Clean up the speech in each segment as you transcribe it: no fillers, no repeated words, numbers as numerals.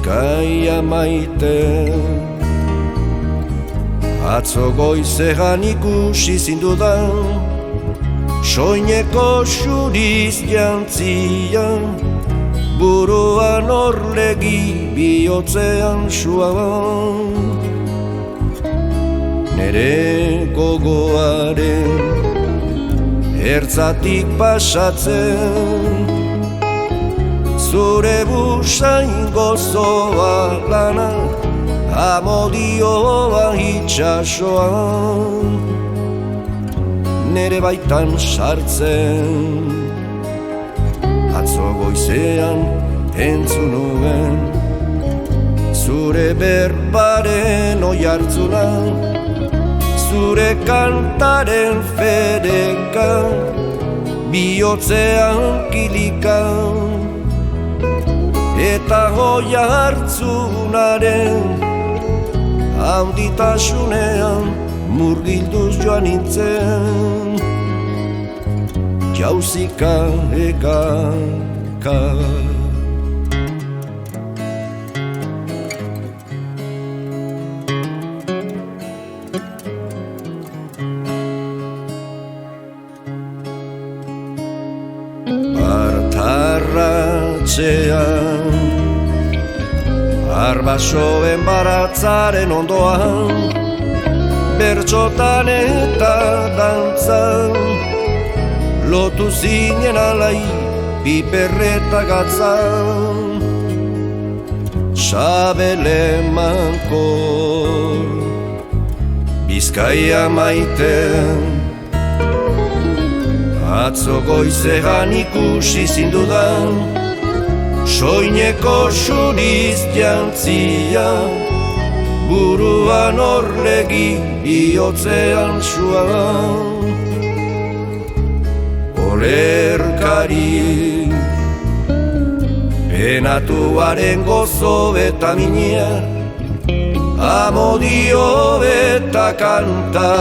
Bizkaia maite. Atzo goizean ikusi zindudan, soineko xuriz jantzia, buruan orlegi bihotzean suan. Nere gogoaren ertzatik pasatzen, zure busain gozoa lana, amodioa itxasoan, nere baitan sartzen. Atzo goizean entzun nuen, zure berbaren oihartzuna, zure kantaren fedeka, bihotzean kilika, eta oihartzunaren handitasunean murgilduz joan nintzen, jauzika egaka. Bartarratxean, arbasoen baratzaren ondoan, bertxotan eta dantzan, lotu zinen alai piperreta gatzan. Sabele mankor, Bizkaia maiten, atzo goizean ikusi zindudan, soineko xuriz jantzia, buruan orlegi bihotzean suan. Olerkari, penatuaren gozo eta minia, amodio eta kanta,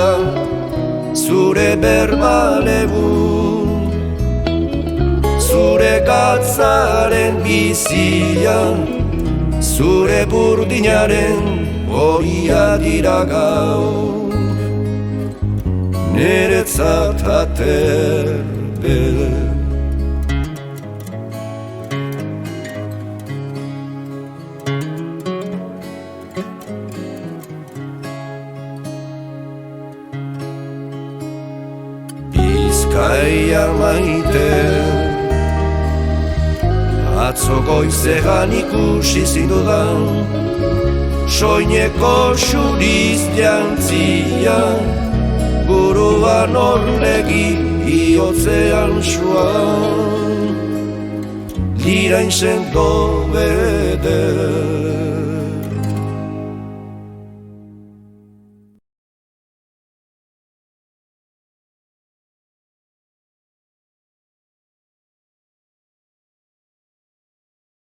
zure berbalebu, zure gatzaren bizia, zure burdinaren oia dira gau, niretzat aterbe. Bizkaia maite, atzo goizean ikusi zindudan, soineko xuriz jantzia, buruan orlegi bihotzean suan, lirain sendo beder.